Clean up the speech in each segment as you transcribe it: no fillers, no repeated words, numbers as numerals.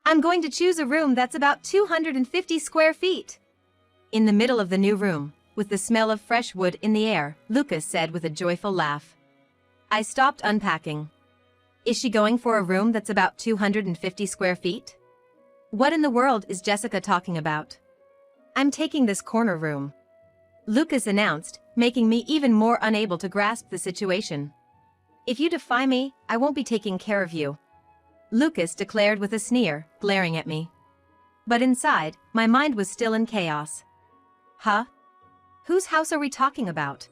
I'm going to choose a room that's about 250 square feet. In the middle of the new room, with the smell of fresh wood in the air, Lucas said with a joyful laugh. I stopped unpacking. Is she going for a room that's about 250 square feet? What in the world is Jessica talking about? I'm taking this corner room, Lucas announced, making me even more unable to grasp the situation. If you defy me, I won't be taking care of you, Lucas declared with a sneer, glaring at me. But inside, my mind was still in chaos. Huh? Whose house are we talking about?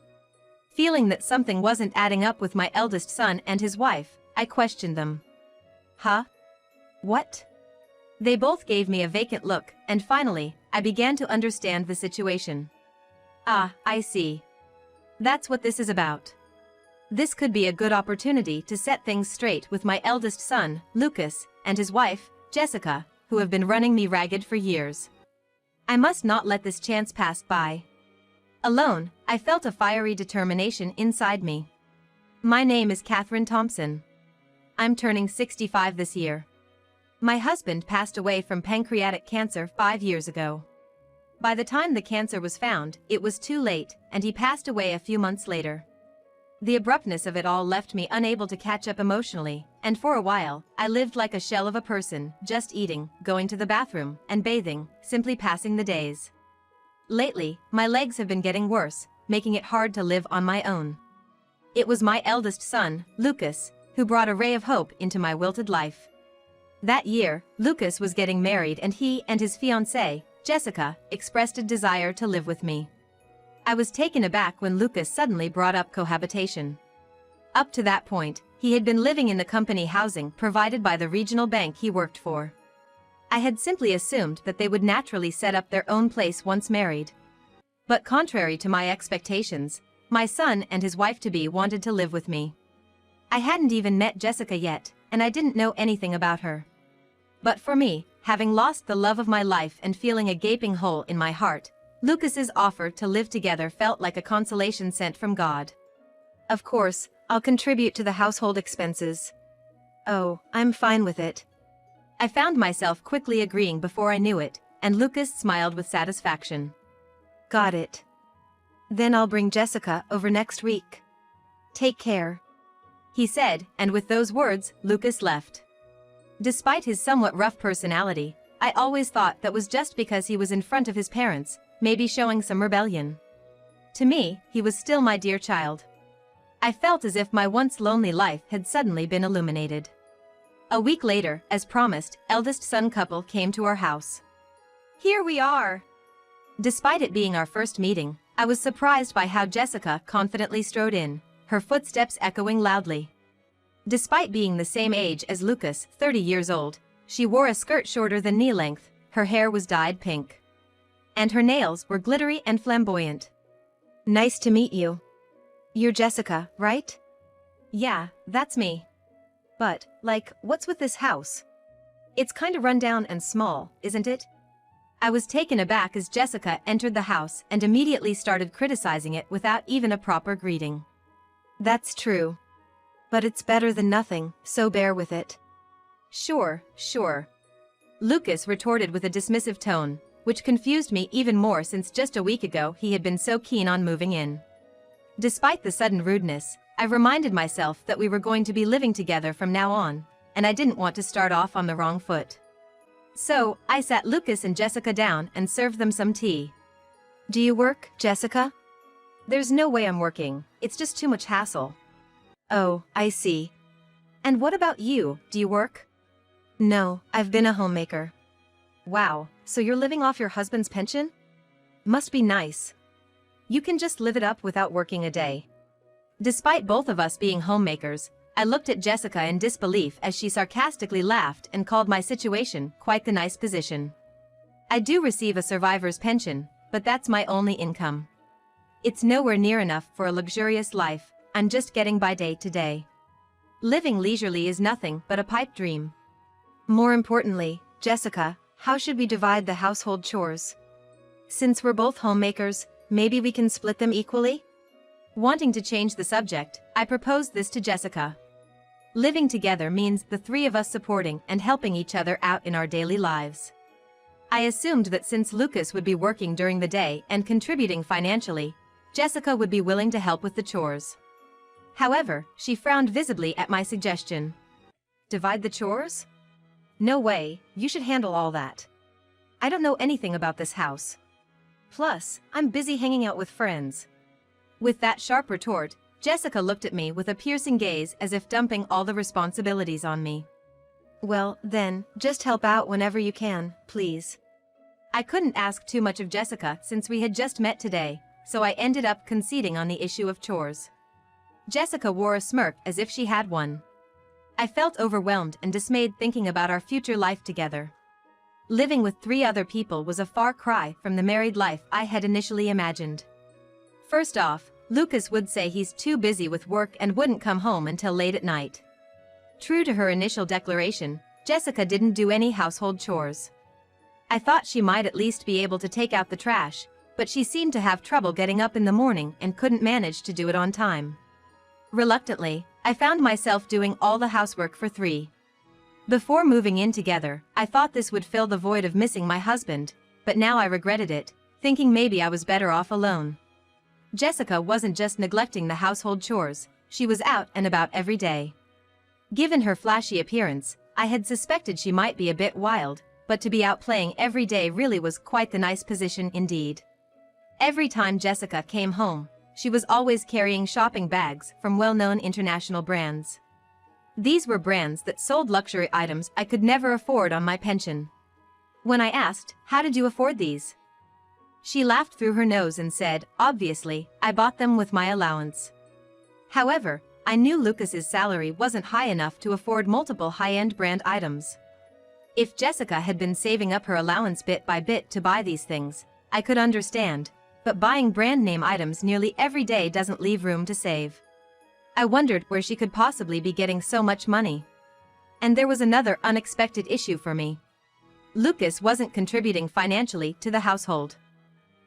Feeling that something wasn't adding up with my eldest son and his wife, I questioned them. Huh? What? They both gave me a vacant look, and finally, I began to understand the situation. Ah, I see. That's what this is about. This could be a good opportunity to set things straight with my eldest son, Lucas, and his wife, Jessica, who have been running me ragged for years. I must not let this chance pass by. Alone, I felt a fiery determination inside me. My name is Catherine Thompson. I'm turning 65 this year. My husband passed away from pancreatic cancer 5 years ago. By the time the cancer was found, it was too late, and he passed away a few months later. The abruptness of it all left me unable to catch up emotionally, and for a while, I lived like a shell of a person, just eating, going to the bathroom, and bathing, simply passing the days. Lately, my legs have been getting worse, making it hard to live on my own. It was my eldest son, Lucas, who brought a ray of hope into my wilted life. That year, Lucas was getting married and he and his fiancée, Jessica, expressed a desire to live with me. I was taken aback when Lucas suddenly brought up cohabitation. Up to that point, he had been living in the company housing provided by the regional bank he worked for. I had simply assumed that they would naturally set up their own place once married. But contrary to my expectations, my son and his wife-to-be wanted to live with me. I hadn't even met Jessica yet, and I didn't know anything about her. But for me, having lost the love of my life and feeling a gaping hole in my heart, Lucas's offer to live together felt like a consolation sent from God. Of course, I'll contribute to the household expenses. Oh, I'm fine with it. I found myself quickly agreeing before I knew it, and Lucas smiled with satisfaction. Got it. Then I'll bring Jessica over next week. Take care, he said, and with those words, Lucas left. Despite his somewhat rough personality, I always thought that was just because he was in front of his parents, maybe showing some rebellion. To me, he was still my dear child. I felt as if my once lonely life had suddenly been illuminated. A week later, as promised, eldest son couple came to our house. Here we are. Despite it being our first meeting, I was surprised by how Jessica confidently strode in, her footsteps echoing loudly. Despite being the same age as Lucas, 30 years old, she wore a skirt shorter than knee length, her hair was dyed pink. And her nails were glittery and flamboyant. Nice to meet you. You're Jessica, right? Yeah, that's me. But, what's with this house? It's kinda run down and small, isn't it? I was taken aback as Jessica entered the house and immediately started criticizing it without even a proper greeting. That's true. But it's better than nothing, so bear with it. Sure. Lucas retorted with a dismissive tone, which confused me even more since just a week ago he had been so keen on moving in. Despite the sudden rudeness, I reminded myself that we were going to be living together from now on, and I didn't want to start off on the wrong foot. So, I sat Lucas and Jessica down and served them some tea. Do you work, Jessica? There's no way I'm working, it's just too much hassle. Oh, I see. And what about you, do you work? No, I've been a homemaker. Wow, so you're living off your husband's pension? Must be nice. You can just live it up without working a day. Despite both of us being homemakers, I looked at Jessica in disbelief as she sarcastically laughed and called my situation quite the nice position. I do receive a survivor's pension, but that's my only income. It's nowhere near enough for a luxurious life, I'm just getting by day to day. Living leisurely is nothing but a pipe dream. More importantly, Jessica, how should we divide the household chores? Since we're both homemakers, maybe we can split them equally? Wanting to change the subject, I proposed this to Jessica. Living together means the three of us supporting and helping each other out in our daily lives. I assumed that since Lucas would be working during the day and contributing financially, Jessica would be willing to help with the chores. However, she frowned visibly at my suggestion. Divide the chores? No way, you should handle all that. I don't know anything about this house. Plus, I'm busy hanging out with friends. With that sharp retort, Jessica looked at me with a piercing gaze as if dumping all the responsibilities on me. Well, then, just help out whenever you can, please. I couldn't ask too much of Jessica since we had just met today, so I ended up conceding on the issue of chores. Jessica wore a smirk as if she had one. I felt overwhelmed and dismayed thinking about our future life together. Living with 3 other people was a far cry from the married life I had initially imagined. First off, Lucas would say he's too busy with work and wouldn't come home until late at night. True to her initial declaration, Jessica didn't do any household chores. I thought she might at least be able to take out the trash, but she seemed to have trouble getting up in the morning and couldn't manage to do it on time. Reluctantly, I found myself doing all the housework for 3. Before moving in together, I thought this would fill the void of missing my husband, but now I regretted it, thinking maybe I was better off alone. Jessica wasn't just neglecting the household chores, she was out and about every day. Given her flashy appearance, I had suspected she might be a bit wild, but to be out playing every day really was quite the nice position indeed. Every time Jessica came home, she was always carrying shopping bags from well-known international brands. These were brands that sold luxury items I could never afford on my pension. When I asked, "How did you afford these?" she laughed through her nose and said, "Obviously, I bought them with my allowance." However, I knew Lucas's salary wasn't high enough to afford multiple high-end brand items. If Jessica had been saving up her allowance bit by bit to buy these things, I could understand, but buying brand-name items nearly every day doesn't leave room to save. I wondered where she could possibly be getting so much money. And there was another unexpected issue for me. Lucas wasn't contributing financially to the household.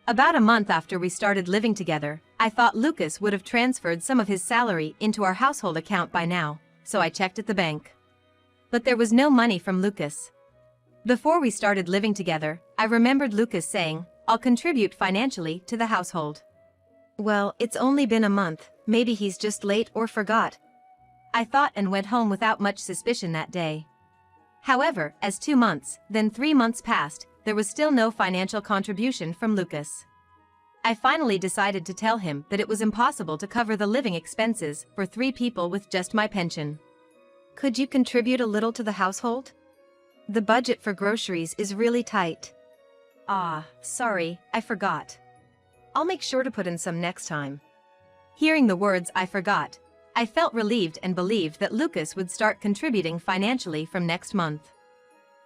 About a month after we started living together, I thought Lucas would have transferred some of his salary into our household account by now, so I checked at the bank. But there was no money from Lucas. Before we started living together, I remembered Lucas saying, "I'll contribute financially to the household." Well, it's only been a month, maybe he's just late or forgot, I thought, and went home without much suspicion that day. However, as 2 months, then 3 months passed, there was still no financial contribution from Lucas. I finally decided to tell him that it was impossible to cover the living expenses for 3 people with just my pension. "Could you contribute a little to the household? The budget for groceries is really tight." "Ah, sorry, I forgot. I'll make sure to put in some next time." Hearing the words "I forgot," I felt relieved and believed that Lucas would start contributing financially from next month.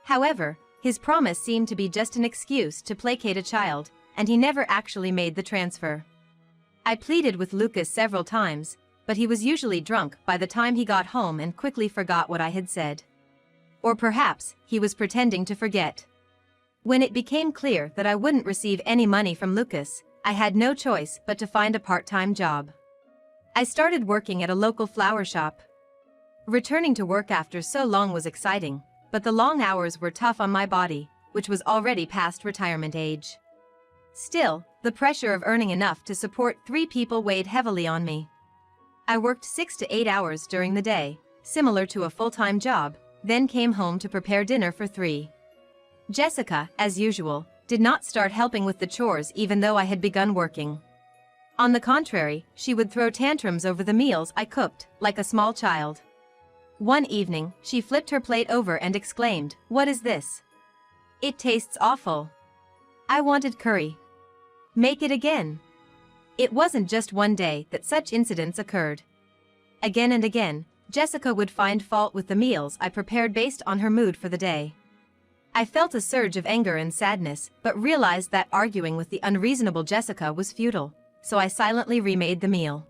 However, his promise seemed to be just an excuse to placate a child, and he never actually made the transfer. I pleaded with Lucas several times, but he was usually drunk by the time he got home and quickly forgot what I had said. Or perhaps he was pretending to forget. When it became clear that I wouldn't receive any money from Lucas, I had no choice but to find a part-time job. I started working at a local flower shop. Returning to work after so long was exciting, but the long hours were tough on my body, which was already past retirement age. Still, the pressure of earning enough to support 3 people weighed heavily on me. I worked 6 to 8 hours during the day, similar to a full-time job, then came home to prepare dinner for 3. Jessica, as usual, did not start helping with the chores even though I had begun working. On the contrary, she would throw tantrums over the meals I cooked, like a small child. One evening, she flipped her plate over and exclaimed, "What is this? It tastes awful. I wanted curry. Make it again." It wasn't just one day that such incidents occurred. Again and again, Jessica would find fault with the meals I prepared based on her mood for the day. I felt a surge of anger and sadness, but realized that arguing with the unreasonable Jessica was futile, so I silently remade the meal.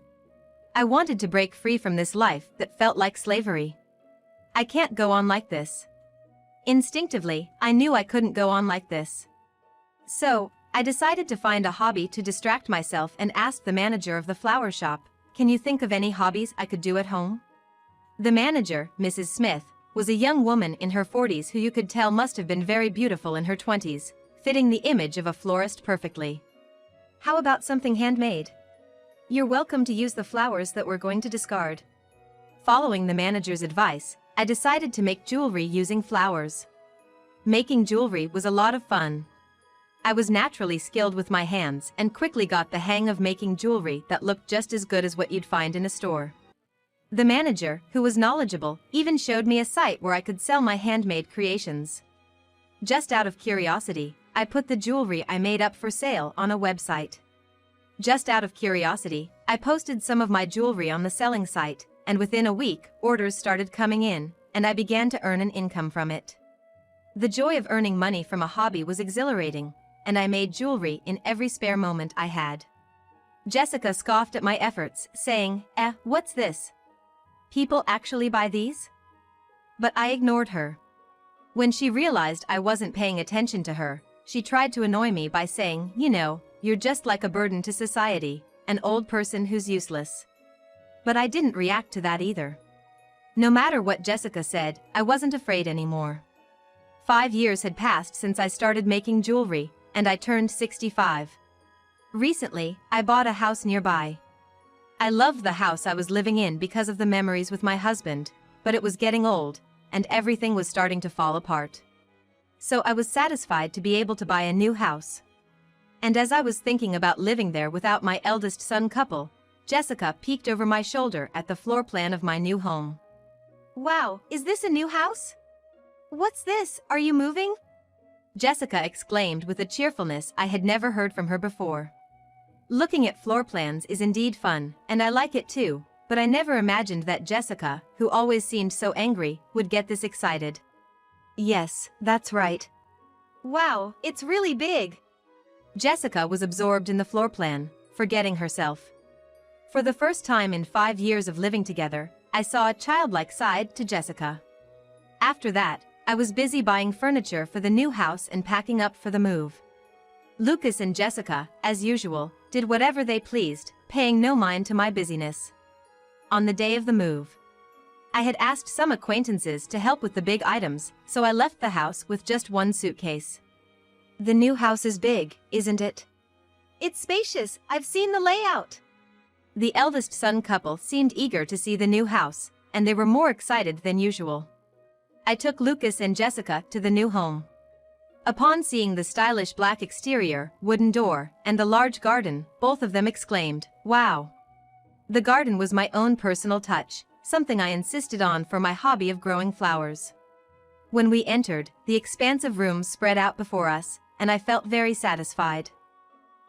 I wanted to break free from this life that felt like slavery. I can't go on like this. Instinctively, I knew I couldn't go on like this. So, I decided to find a hobby to distract myself and asked the manager of the flower shop, "Can you think of any hobbies I could do at home?" The manager, Mrs. Smith, was a young woman in her 40s who you could tell must have been very beautiful in her 20s, fitting the image of a florist perfectly. How about something handmade? You're welcome to use the flowers that we're going to discard. Following the manager's advice, I decided to make jewelry using flowers. Making jewelry was a lot of fun. I was naturally skilled with my hands and quickly got the hang of making jewelry that looked just as good as what you'd find in a store. The manager, who was knowledgeable, even showed me a site where I could sell my handmade creations. Just out of curiosity, I put the jewelry I made up for sale on a website. Just out of curiosity, I posted some of my jewelry on the selling site, and within a week, orders started coming in, and I began to earn an income from it. The joy of earning money from a hobby was exhilarating, and I made jewelry in every spare moment I had. Jessica scoffed at my efforts, saying, what's this? People actually buy these? But I ignored her. When she realized I wasn't paying attention to her, she tried to annoy me by saying, you're just like a burden to society, an old person who's useless. But I didn't react to that either. No matter what Jessica said, I wasn't afraid anymore. 5 years had passed since I started making jewelry, and I turned 65. Recently, I bought a house nearby. I loved the house I was living in because of the memories with my husband, but it was getting old, and everything was starting to fall apart. So I was satisfied to be able to buy a new house. And as I was thinking about living there without my eldest son couple, Jessica peeked over my shoulder at the floor plan of my new home. Wow, is this a new house? What's this, are you moving? Jessica exclaimed with a cheerfulness I had never heard from her before. Looking at floor plans is indeed fun, and I like it too, but I never imagined that Jessica, who always seemed so angry, would get this excited. Yes, that's right. Wow, it's really big. Jessica was absorbed in the floor plan, forgetting herself. For the first time in 5 years of living together, I saw a childlike side to Jessica. After that, I was busy buying furniture for the new house and packing up for the move. Lucas and Jessica, as usual, did whatever they pleased, paying no mind to my busyness. On the day of the move, I had asked some acquaintances to help with the big items, so I left the house with just one suitcase. The new house is big, isn't it? It's spacious, I've seen the layout. The eldest son couple seemed eager to see the new house, and they were more excited than usual. I took Lucas and Jessica to the new home. Upon seeing the stylish black exterior, wooden door, and the large garden, both of them exclaimed, "Wow!" The garden was my own personal touch, something I insisted on for my hobby of growing flowers. When we entered, the expansive room spread out before us, and I felt very satisfied.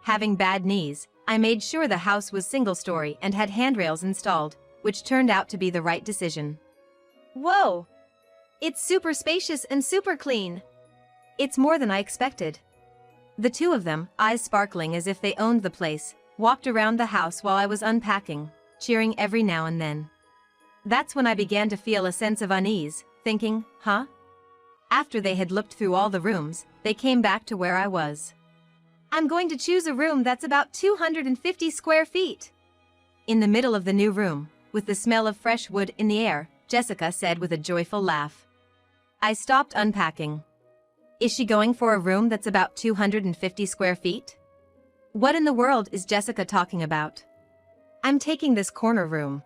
Having bad knees, I made sure the house was single-story and had handrails installed, which turned out to be the right decision. Whoa! It's super spacious and super clean. It's more than I expected. The two of them, eyes sparkling as if they owned the place, walked around the house while I was unpacking, cheering every now and then. That's when I began to feel a sense of unease, thinking, After they had looked through all the rooms, they came back to where I was. I'm going to choose a room that's about 250 square feet. In the middle of the new room, with the smell of fresh wood in the air, Jessica said with a joyful laugh. I stopped unpacking. Is she going for a room that's about 250 square feet? What in the world is Jessica talking about? I'm taking this corner room,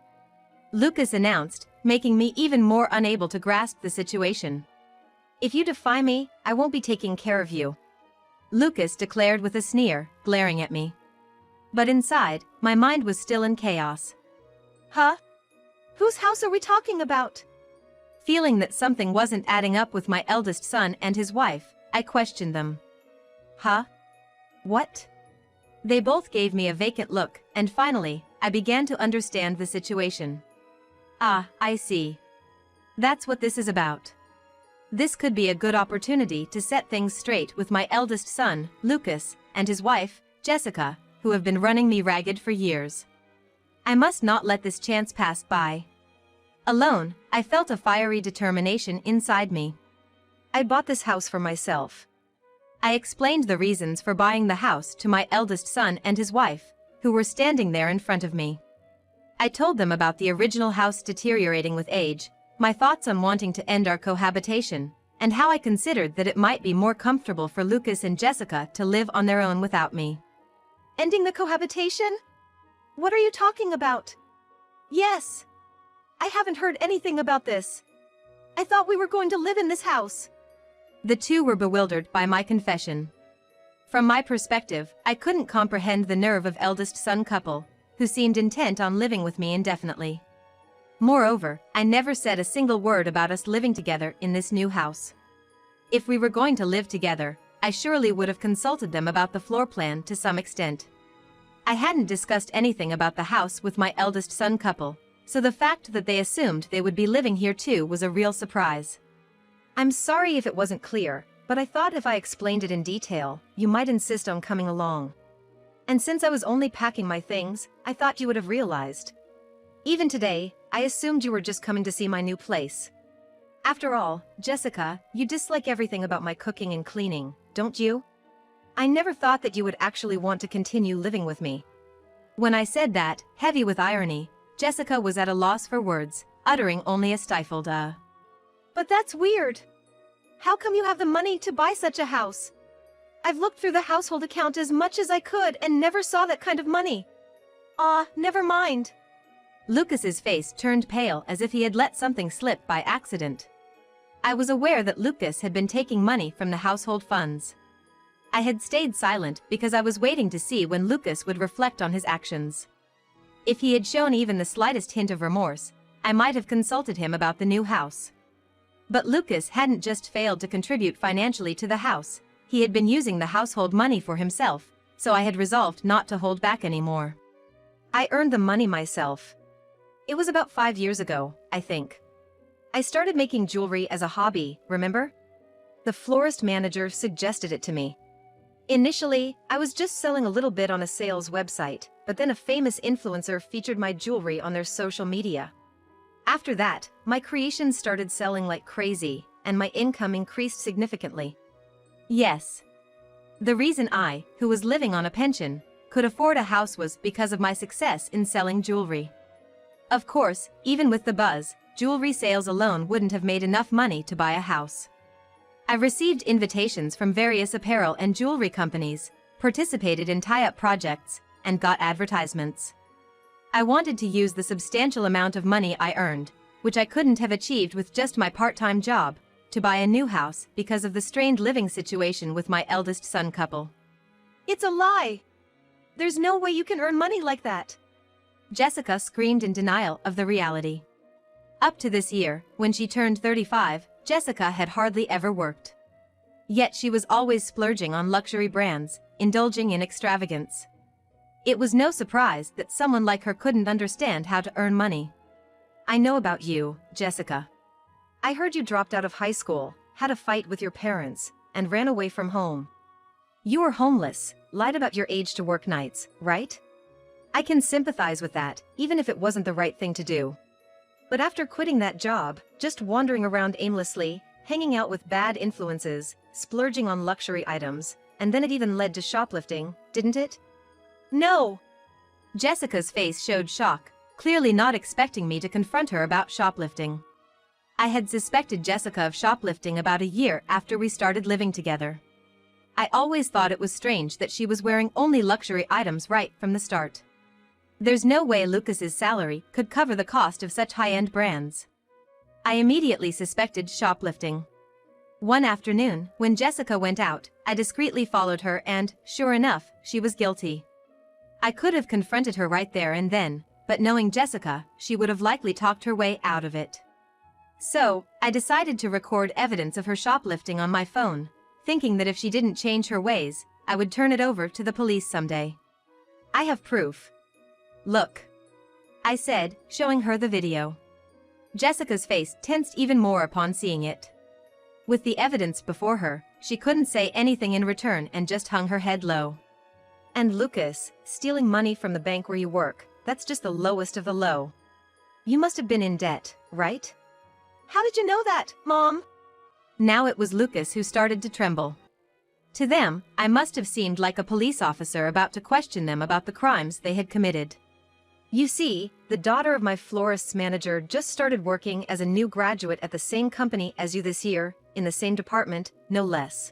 Lucas announced, making me even more unable to grasp the situation. If you defy me, I won't be taking care of you, Lucas declared with a sneer, glaring at me. But inside, my mind was still in chaos. Whose house are we talking about? Feeling that something wasn't adding up with my eldest son and his wife, I questioned them. What? They both gave me a vacant look, and finally, I began to understand the situation. I see. That's what this is about. This could be a good opportunity to set things straight with my eldest son, Lucas, and his wife, Jessica, who have been running me ragged for years. I must not let this chance pass by. Alone, I felt a fiery determination inside me. I bought this house for myself. I explained the reasons for buying the house to my eldest son and his wife, who were standing there in front of me. I told them about the original house deteriorating with age, my thoughts on wanting to end our cohabitation, and how I considered that it might be more comfortable for Lucas and Jessica to live on their own without me. Ending the cohabitation? What are you talking about? Yes. I haven't heard anything about this. I thought we were going to live in this house. The two were bewildered by my confession. From my perspective, I couldn't comprehend the nerve of eldest son couple, who seemed intent on living with me indefinitely. Moreover, I never said a single word about us living together in this new house. If we were going to live together, I surely would have consulted them about the floor plan to some extent. I hadn't discussed anything about the house with my eldest son couple, so the fact that they assumed they would be living here too was a real surprise. I'm sorry if it wasn't clear, but I thought if I explained it in detail, you might insist on coming along. And since I was only packing my things, I thought you would have realized. Even today, I assumed you were just coming to see my new place. After all, Jessica, you dislike everything about my cooking and cleaning, don't you? I never thought that you would actually want to continue living with me. When I said that, heavy with irony, Jessica was at a loss for words, uttering only a stifled But that's weird. How come you have the money to buy such a house? I've looked through the household account as much as I could and never saw that kind of money. Never mind. Lucas's face turned pale as if he had let something slip by accident. I was aware that Lucas had been taking money from the household funds. I had stayed silent because I was waiting to see when Lucas would reflect on his actions. If he had shown even the slightest hint of remorse, I might have consulted him about the new house. But Lucas hadn't just failed to contribute financially to the house, he had been using the household money for himself, so I had resolved not to hold back anymore. I earned the money myself. It was about 5 years ago, I think. I started making jewelry as a hobby, remember? The florist manager suggested it to me. Initially, I was just selling a little bit on a sales website, but then a famous influencer featured my jewelry on their social media. After that, my creations started selling like crazy, and my income increased significantly. Yes. The reason I, who was living on a pension, could afford a house was because of my success in selling jewelry. Of course, even with the buzz, jewelry sales alone wouldn't have made enough money to buy a house. I received invitations from various apparel and jewelry companies, participated in tie-up projects, and got advertisements. I wanted to use the substantial amount of money I earned, which I couldn't have achieved with just my part-time job, to buy a new house because of the strained living situation with my eldest son couple. It's a lie! There's no way you can earn money like that! Jessica screamed in denial of the reality. Up to this year, when she turned 35, Jessica had hardly ever worked. Yet she was always splurging on luxury brands, indulging in extravagance. It was no surprise that someone like her couldn't understand how to earn money. I know about you, Jessica. I heard you dropped out of high school, had a fight with your parents, and ran away from home. You were homeless, lied about your age to work nights, right? I can sympathize with that, even if it wasn't the right thing to do. But after quitting that job, just wandering around aimlessly, hanging out with bad influences, splurging on luxury items, and then it even led to shoplifting, didn't it? No! Jessica's face showed shock, clearly not expecting me to confront her about shoplifting. I had suspected Jessica of shoplifting about a year after we started living together. I always thought it was strange that she was wearing only luxury items right from the start. There's no way Lucas's salary could cover the cost of such high-end brands. I immediately suspected shoplifting. One afternoon, when Jessica went out, I discreetly followed her and, sure enough, she was guilty. I could have confronted her right there and then, but knowing Jessica, she would have likely talked her way out of it. So, I decided to record evidence of her shoplifting on my phone, thinking that if she didn't change her ways, I would turn it over to the police someday. I have proof. Look, I said, showing her the video. Jessica's face tensed even more upon seeing it. With the evidence before her, she couldn't say anything in return and just hung her head low. And Lucas, stealing money from the bank where you work, that's just the lowest of the low. You must have been in debt, right? How did you know that, Mom? Now it was Lucas who started to tremble. To them, I must have seemed like a police officer about to question them about the crimes they had committed. You see, the daughter of my florist's manager just started working as a new graduate at the same company as you this year, in the same department, no less.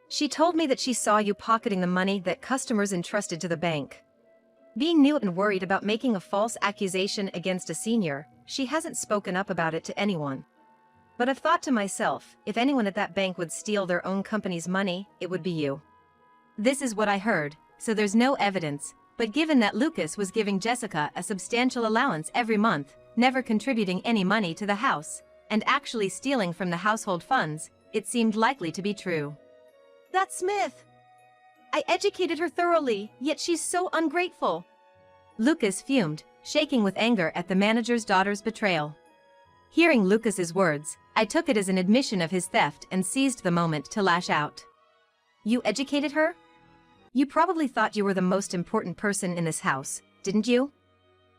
She told me that she saw you pocketing the money that customers entrusted to the bank. Being new and worried about making a false accusation against a senior, she hasn't spoken up about it to anyone. But I've thought to myself, if anyone at that bank would steal their own company's money, it would be you. This is what I heard, so there's no evidence, but given that Lucas was giving Jessica a substantial allowance every month, never contributing any money to the house, and actually stealing from the household funds, it seemed likely to be true. That's Smith! I educated her thoroughly, yet she's so ungrateful. Lucas fumed, shaking with anger at the manager's daughter's betrayal. Hearing Lucas's words, I took it as an admission of his theft and seized the moment to lash out. You educated her? You probably thought you were the most important person in this house, didn't you?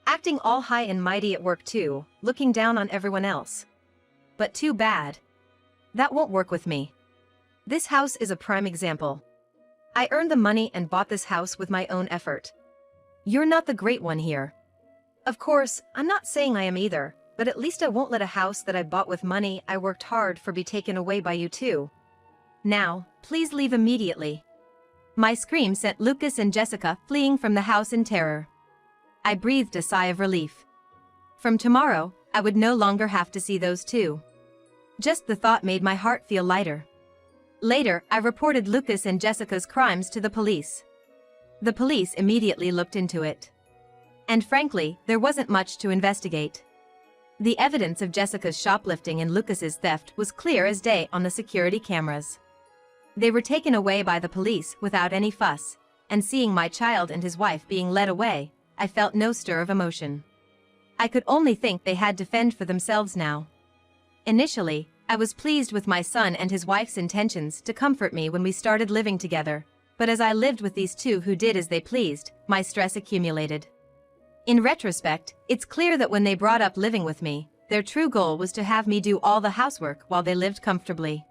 Acting all high and mighty at work too, looking down on everyone else. But too bad. That won't work with me. This house is a prime example. I earned the money and bought this house with my own effort. You're not the great one here. Of course, I'm not saying I am either, but at least I won't let a house that I bought with money I worked hard for be taken away by you too. Now, please leave immediately. My scream sent Lucas and Jessica fleeing from the house in terror. I breathed a sigh of relief. From tomorrow, I would no longer have to see those two. Just the thought made my heart feel lighter. Later, I reported Lucas and Jessica's crimes to the police. The police immediately looked into it. And frankly, there wasn't much to investigate. The evidence of Jessica's shoplifting and Lucas's theft was clear as day on the security cameras. They were taken away by the police without any fuss, and seeing my child and his wife being led away, I felt no stir of emotion. I could only think they had to fend for themselves now. Initially, I was pleased with my son and his wife's intentions to comfort me when we started living together, but as I lived with these two who did as they pleased, my stress accumulated. In retrospect, it's clear that when they brought up living with me, their true goal was to have me do all the housework while they lived comfortably.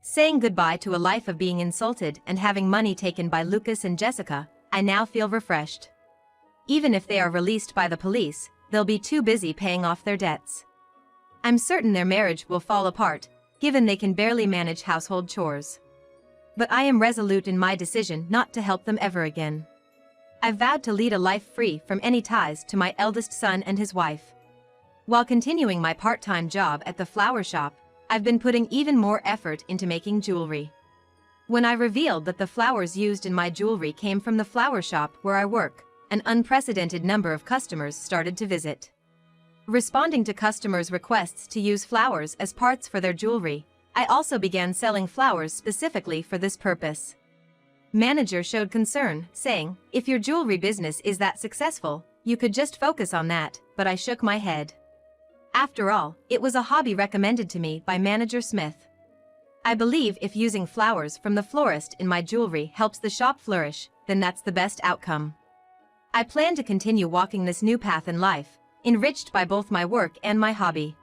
Saying goodbye to a life of being insulted and having money taken by Lucas and Jessica, I now feel refreshed. Even if they are released by the police, they'll be too busy paying off their debts. I'm certain their marriage will fall apart, given they can barely manage household chores. But I am resolute in my decision not to help them ever again. I've vowed to lead a life free from any ties to my eldest son and his wife. While continuing my part-time job at the flower shop, I've been putting even more effort into making jewelry. When I revealed that the flowers used in my jewelry came from the flower shop where I work, an unprecedented number of customers started to visit. Responding to customers' requests to use flowers as parts for their jewelry, I also began selling flowers specifically for this purpose. Manager showed concern, saying, "If your jewelry business is that successful, you could just focus on that," but I shook my head. After all, it was a hobby recommended to me by Manager Smith. I believe if using flowers from the florist in my jewelry helps the shop flourish, then that's the best outcome. I plan to continue walking this new path in life, enriched by both my work and my hobby.